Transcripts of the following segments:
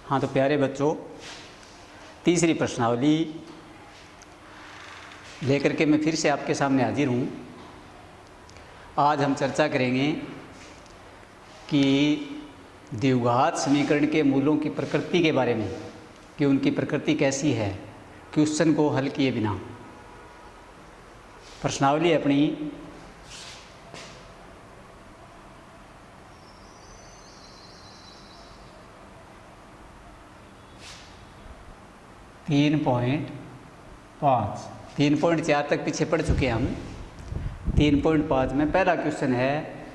हाँ तो प्यारे बच्चों, तीसरी प्रश्नावली लेकर के मैं फिर से आपके सामने हाजिर हूँ। आज हम चर्चा करेंगे कि द्विघात समीकरण के मूलों की प्रकृति के बारे में, कि उनकी प्रकृति कैसी है क्वेश्चन को हल किए बिना। प्रश्नावली अपनी तीन पॉइंट 3.4 तक पीछे पढ़ चुके हैं हम। 3.5 में पहला क्वेश्चन है,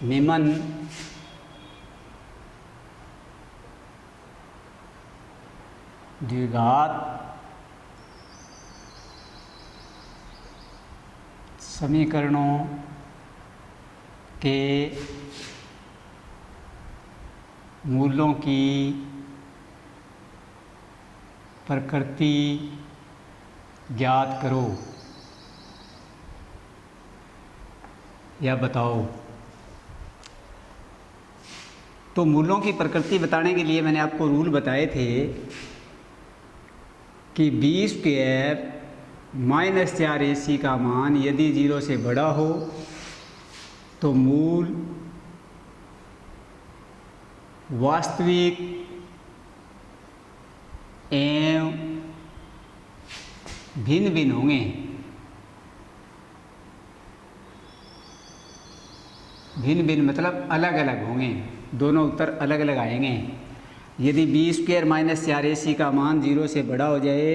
निम्न द्विघात समीकरणों के मूलों की प्रकृति ज्ञात करो या बताओ। तो मूलों की प्रकृति बताने के लिए मैंने आपको रूल बताए थे कि b² - 4ac का मान यदि 0 से बड़ा हो तो मूल वास्तविक एवं भिन्न भिन्न होंगे। भिन्न भिन्न मतलब अलग अलग होंगे, दोनों उत्तर अलग अलग आएंगे। यदि b² - 4ac का मान 0 से बड़ा हो जाए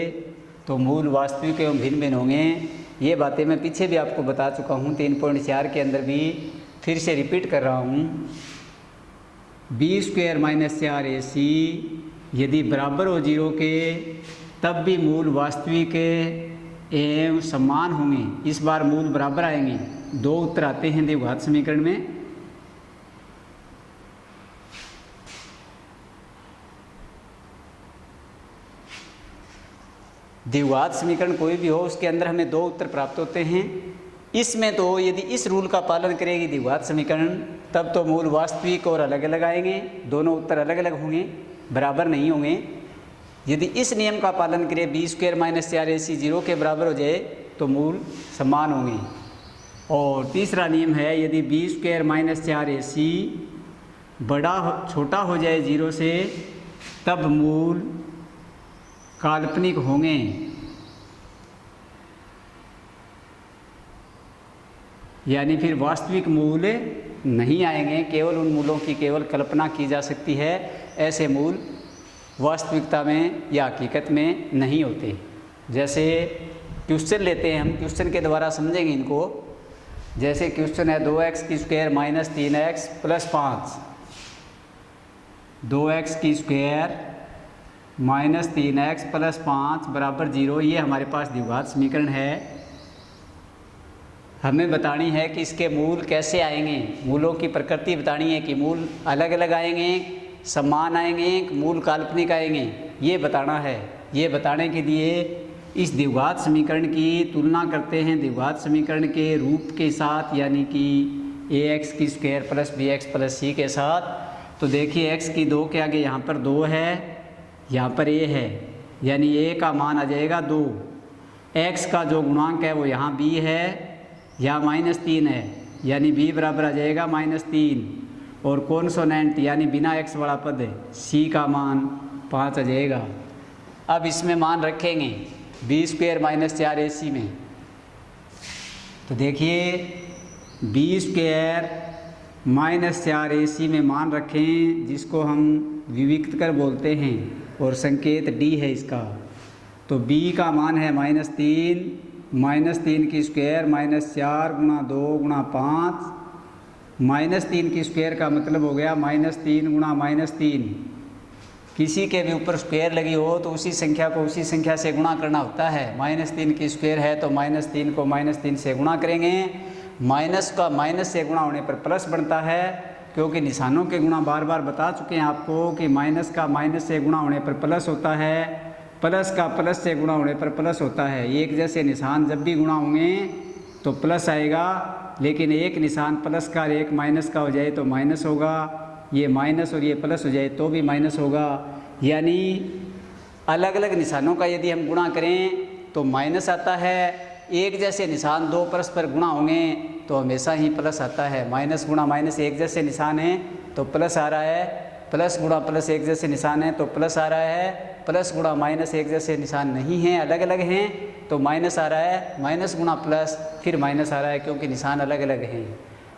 तो मूल वास्तविक एवं भिन्न भिन्न होंगे। ये बातें मैं पीछे भी आपको बता चुका हूँ, 3.4 के अंदर भी फिर से रिपीट कर रहा हूँ। b² - 4ac यदि बराबर हो 0 के तब भी मूल वास्तविक एवं समान होंगे। इस बार मूल बराबर आएंगे। दो उत्तर आते हैं द्विघात समीकरण में। द्विघात समीकरण कोई भी हो उसके अंदर हमें दो उत्तर प्राप्त होते हैं। इसमें तो यदि इस रूल का पालन करेगी द्विघात समीकरण तब तो मूल वास्तविक और अलग अलग आएंगे, दोनों उत्तर अलग अलग होंगे, बराबर नहीं होंगे। यदि इस नियम का पालन करें b² - 4ac 0 के बराबर हो जाए तो मूल समान होंगे। और तीसरा नियम है, यदि b² - 4ac छोटा हो जाए 0 से तब मूल काल्पनिक होंगे। यानी फिर वास्तविक मूल नहीं आएंगे, केवल उन मूलों की केवल कल्पना की जा सकती है। ऐसे मूल वास्तविकता में या हकीकत में नहीं होते। जैसे क्वेश्चन लेते हैं हम, क्वेश्चन के द्वारा समझेंगे इनको। जैसे क्वेश्चन है 2x² - 3x + 5, 2x² - 3x + 5 = 0। ये हमारे पास द्विघात समीकरण है। हमें बतानी है कि इसके मूल कैसे आएंगे, मूलों की प्रकृति बतानी है कि मूल अलग अलग आएंगे, समान आएंगे, मूल काल्पनिक आएंगे, ये बताना है। ये बताने के लिए इस द्विघात समीकरण की तुलना करते हैं द्विघात समीकरण के रूप के साथ, यानी कि ax² + bx + c के साथ। तो देखिए x की 2 के आगे यहाँ पर 2 है, यहाँ पर a है, यानी a का मान आ जाएगा 2। x का जो गुणांक है वो यहाँ b है, यहाँ -3 है, यानी b बराबर आ जाएगा -3। और कॉन्सोनेंट यानी बिना x वाला पद c का मान 5 आ जाएगा। अब इसमें मान रखेंगे b² - 4ac में। तो देखिए b² - 4ac में मान रखें, जिसको हम विविक्त कर बोलते हैं और संकेत d है इसका। तो b का मान है -3, -3 की स्क्वायर -4 × 2 × 5, -3 की स्क्वायर का मतलब हो गया -3 × -3। किसी के भी ऊपर स्क्वायर लगी हो तो उसी संख्या को उसी संख्या से गुणा करना होता है। -3 की स्क्वायर है तो -3 को -3 से गुणा करेंगे। माइनस का माइनस से गुणा होने पर प्लस बनता है, क्योंकि निशानों के गुणा बार बार बता चुके हैं आपको कि माइनस का माइनस से गुणा होने पर प्लस होता है, प्लस का प्लस से गुणा होने पर प्लस होता है। एक जैसे निशान जब भी गुणा होंगे तो प्लस आएगा, लेकिन एक निशान प्लस का और एक माइनस का हो जाए तो माइनस होगा। ये माइनस और ये प्लस हो जाए तो भी माइनस होगा। यानी अलग अलग निशानों का यदि हम गुणा करें तो माइनस आता है, एक जैसे निशान दो परस्पर गुणा होंगे तो हमेशा ही प्लस आता है। माइनस गुणा माइनस एक जैसे निशान है तो प्लस आ रहा है, प्लस गुणा प्लस एक जैसे निशान है तो प्लस आ रहा है, प्लस गुणा माइनस एक जैसे निशान नहीं हैं, अलग अलग हैं तो माइनस आ रहा है, माइनस गुणा प्लस फिर माइनस आ रहा है क्योंकि निशान अलग अलग हैं।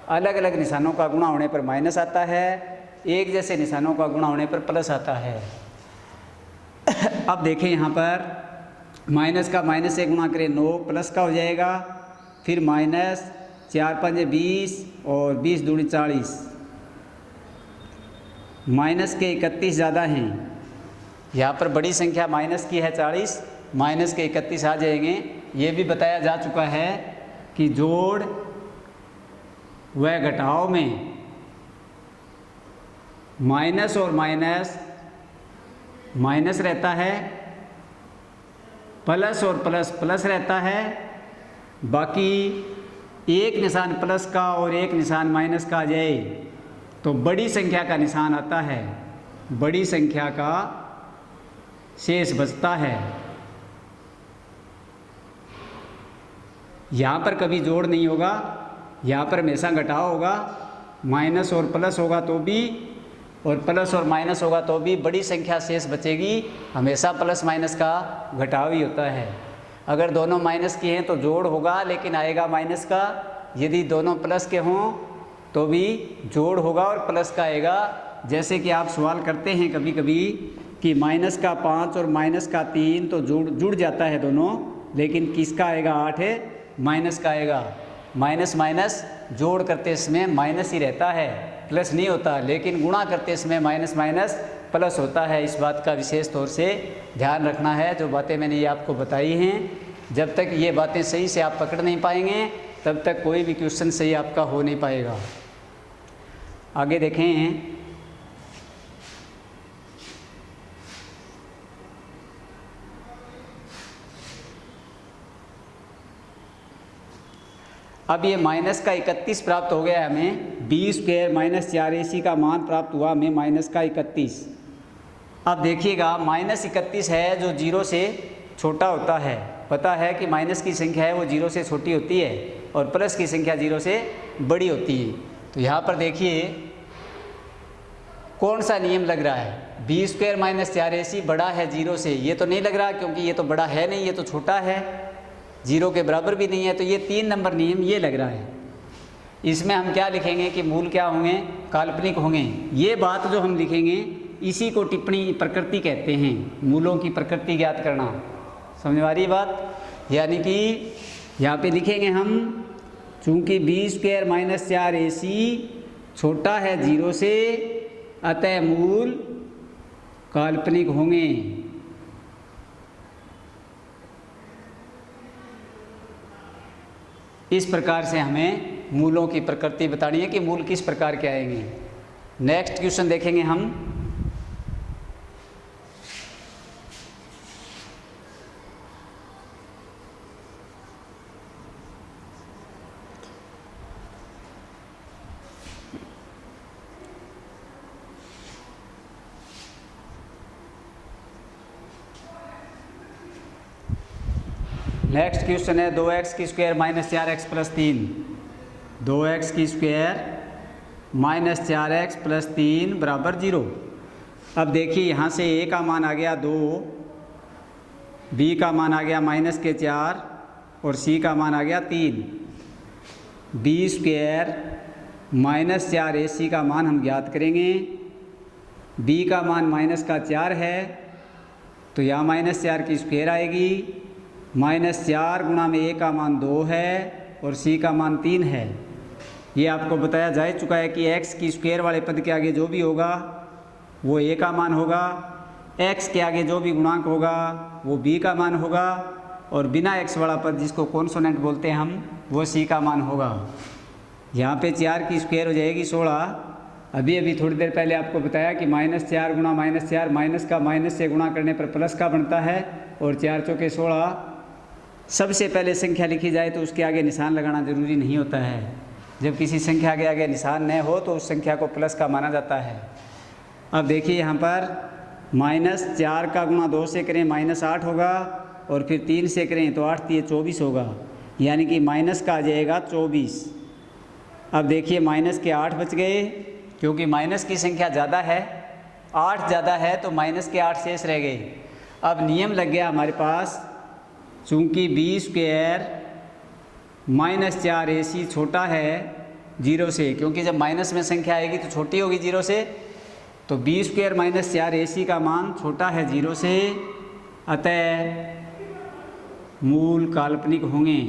अलग अलग निशानों का गुणा होने पर माइनस आता है, एक जैसे निशानों का गुणा होने पर प्लस आता है। अब देखें यहाँ पर माइनस का माइनस से गुणा करें 9 प्लस का हो जाएगा, फिर माइनस 4 5 20 और 20 दूनी 40, माइनस के 31 ज़्यादा हैं। यहाँ पर बड़ी संख्या माइनस की है 40, माइनस के 31 आ जाएंगे। ये भी बताया जा चुका है कि जोड़ व घटाव में माइनस और माइनस माइनस रहता है, प्लस और प्लस प्लस रहता है, बाकी एक निशान प्लस का और एक निशान माइनस का आ जाए तो बड़ी संख्या का निशान आता है, बड़ी संख्या का शेष बचता है। यहाँ पर कभी जोड़ नहीं होगा, यहाँ पर हमेशा घटाव होगा। माइनस और प्लस होगा तो भी और प्लस और माइनस होगा तो भी बड़ी संख्या शेष बचेगी। हमेशा प्लस माइनस का घटाव ही होता है। अगर दोनों माइनस के हैं तो जोड़ होगा लेकिन आएगा माइनस का, यदि दोनों प्लस के हों तो भी जोड़ होगा और प्लस का आएगा। जैसे कि आप सवाल करते हैं कभी कभी कि माइनस का 5 और माइनस का 3 तो जुड़ जाता है दोनों, लेकिन किसका आएगा 8 है, माइनस का आएगा। माइनस माइनस जोड़ करते समय माइनस ही रहता है, प्लस नहीं होता, लेकिन गुणा करते समय माइनस माइनस प्लस होता है। इस बात का विशेष तौर से ध्यान रखना है। जो बातें मैंने ये आपको बताई हैं, जब तक ये बातें सही से आप पकड़ नहीं पाएंगे तब तक कोई भी क्वेश्चन सही आपका हो नहीं पाएगा। आगे देखें, अब ये माइनस का 31 प्राप्त हो गया हमें, बी स्क्वायर माइनस 4ac का मान प्राप्त हुआ हमें माइनस का 31। अब देखिएगा माइनस 31 है जो 0 से छोटा होता है। पता है कि माइनस की संख्या है वो 0 से छोटी होती है और प्लस की संख्या 0 से बड़ी होती है। तो यहाँ पर देखिए कौन सा नियम लग रहा है, बी स्क्वायर माइनस 4ac बड़ा है 0 से, ये तो नहीं लग रहा क्योंकि ये तो बड़ा है नहीं, ये तो छोटा है, 0 के बराबर भी नहीं है, तो ये 3 नंबर नियम ये लग रहा है। इसमें हम क्या लिखेंगे कि मूल क्या होंगे, काल्पनिक होंगे। ये बात जो हम लिखेंगे इसी को टिप्पणी प्रकृति कहते हैं, मूलों की प्रकृति ज्ञात करना। समझ आ रही बात। यानी कि यहाँ पे लिखेंगे हम, चूँकि बी स्क्वायर माइनस 4ac छोटा है 0 से, अतः मूल काल्पनिक होंगे। इस प्रकार से हमें मूलों की प्रकृति बतानी है कि मूल किस प्रकार के आएंगे। नेक्स्ट क्वेश्चन देखेंगे हम। नेक्स्ट क्वेश्चन है 2x की square minus 4x plus 3, 2x की स्क्वायर माइनस 4x प्लस 3 बराबर 0। अब देखिए यहाँ से a का मान आ गया 2, b का मान आ गया माइनस के 4 और c का मान आ गया 3। b स्क्वायर माइनस 4ac का मान हम ज्ञात करेंगे। b का मान माइनस का 4 है तो यहाँ माइनस 4 की स्क्वायर आएगी, माइनस 4 गुणा में a का मान 2 है और c का मान 3 है। ये आपको बताया जा चुका है कि x की स्क्वायर वाले पद के आगे जो भी होगा वो a का मान होगा, x के आगे जो भी गुणांक होगा वो b का मान होगा और बिना x वाला पद जिसको कॉन्सोनेंट बोलते हैं हम, वो c का मान होगा। यहाँ पे 4 की स्क्वायर हो जाएगी 16। अभी थोड़ी देर पहले आपको बताया कि माइनस 4 गुणा माइनस 4, माइनस का माइनस से गुणा करने पर प्लस का बनता है और 4 चौके 16। सबसे पहले संख्या लिखी जाए तो उसके आगे निशान लगाना ज़रूरी नहीं होता है। जब किसी संख्या के आगे निशान न हो तो उस संख्या को प्लस का माना जाता है। अब देखिए यहाँ पर -4 का गुणा 2 से करें -8 होगा, और फिर 3 से करें तो 8 × 24 होगा, यानी कि माइनस का आ जाएगा 24। अब देखिए माइनस के 8 बच गए, क्योंकि माइनस की संख्या ज़्यादा है, 8 ज़्यादा है तो माइनस के 8 शेष रह गए। अब नियम लग गया हमारे पास, चूँकि b² -4ac छोटा है 0 से, क्योंकि जब माइनस में संख्या आएगी तो छोटी होगी 0 से, तो b² -4ac का मान छोटा है 0 से, अतः मूल काल्पनिक होंगे।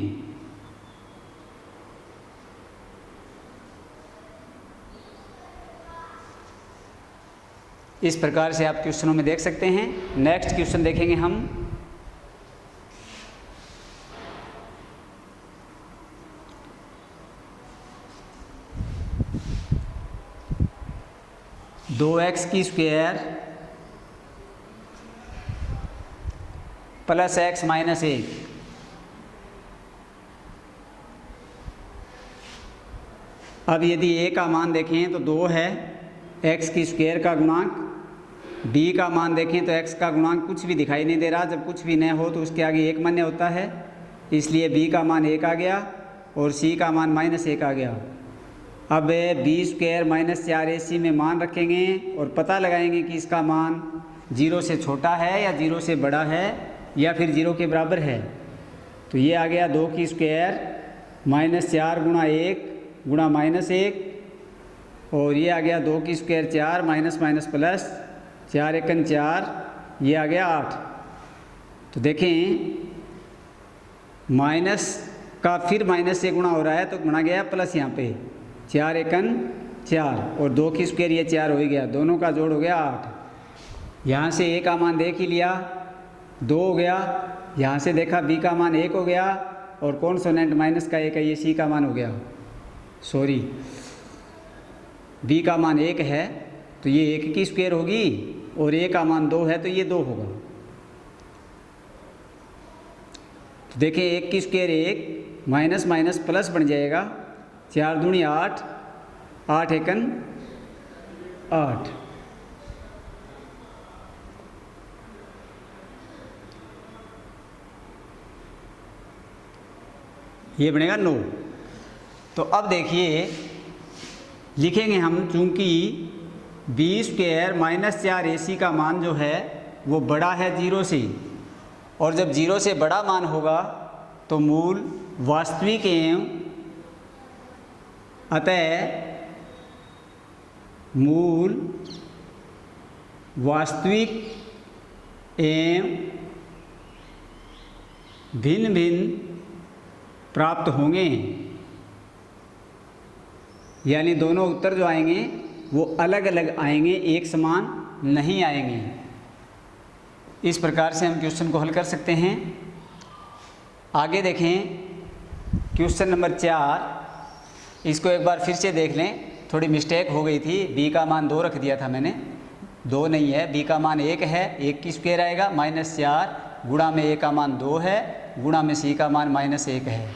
इस प्रकार से आप क्वेश्चनों में देख सकते हैं। नेक्स्ट क्वेश्चन देखेंगे हम। दो x² + x - 1। अब यदि a का मान देखें तो 2 है, x² का गुणांक, b का मान देखें तो x का गुणांक कुछ भी दिखाई नहीं दे रहा। जब कुछ भी न हो तो उसके आगे 1 मान्य होता है, इसलिए b का मान 1 आ गया और c का मान -1 आ गया। अब b² -4ac में मान रखेंगे और पता लगाएंगे कि इसका मान 0 से छोटा है या 0 से बड़ा है या फिर 0 के बराबर है। तो ये आ गया 2² -4 × 1 गुणा -1, और ये आ गया 2² 4 माइनस प्लस 4 × 1 4, ये आ गया 8। तो देखें माइनस का फिर माइनस से गुणा हो रहा है तो गुणा गया प्लस, यहाँ पे 4 × 1 4 और 2² ये 4 हो ही गया, दोनों का जोड़ हो गया 8। यहाँ से a का मान देख ही लिया, 2 हो गया। यहाँ से देखा b का मान 1 हो गया, और कॉन्सोनेंट माइनस का 1 है, ये c का मान हो गया। सॉरी, b का मान 1 है तो ये 1² होगी, और a का मान 2 है तो ये 2 होगा। तो देखें 1² 1 माइनस माइनस प्लस बन जाएगा, 4 दूनी 8, 8 × 1 8। ये बनेगा 9। तो अब देखिए लिखेंगे हम, चूंकि b² -4ac का मान जो है वो बड़ा है 0 से, और जब 0 से बड़ा मान होगा तो मूल वास्तविक एवं, अतः मूल वास्तविक एवं भिन्न भिन्न प्राप्त होंगे, यानी दोनों उत्तर जो आएंगे वो अलग अलग आएंगे, एक समान नहीं आएंगे। इस प्रकार से हम क्वेश्चन को हल कर सकते हैं। आगे देखें क्वेश्चन नंबर 4, इसको एक बार फिर से देख लें, थोड़ी मिस्टेक हो गई थी, b का मान 2 रख दिया था मैंने, 2 नहीं है, b का मान 1 है, 1² आएगा, -4 गुणा में a का मान 2 है, गुणा में c का मान -1 है,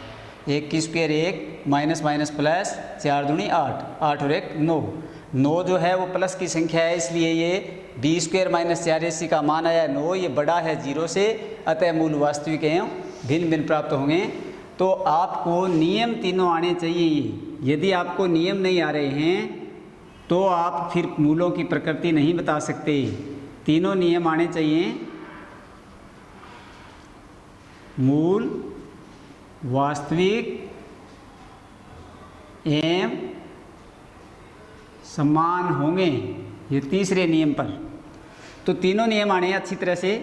1² 1 माइनस माइनस प्लस 4 दूनी 8, 8 और 1 9, 9 जो है वो प्लस की संख्या है, इसलिए ये b² -4ac का मान आया 9, ये बड़ा है 0 से, अतः मूल वास्तविक एवं भिन्न भिन्न प्राप्त होंगे। तो आपको नियम तीनों आने चाहिए। यदि आपको नियम नहीं आ रहे हैं तो आप फिर मूलों की प्रकृति नहीं बता सकते, तीनों नियम आने चाहिए। मूल वास्तविक एवं समान होंगे, ये तीसरे नियम पर। तो तीनों नियम आने अच्छी तरह से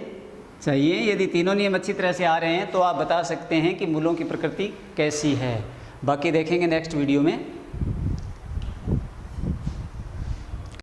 चाहिए। यदि तीनों नियम अच्छी तरह से आ रहे हैं तो आप बता सकते हैं कि मूलों की प्रकृति कैसी है। बाकी देखेंगे नेक्स्ट वीडियो में।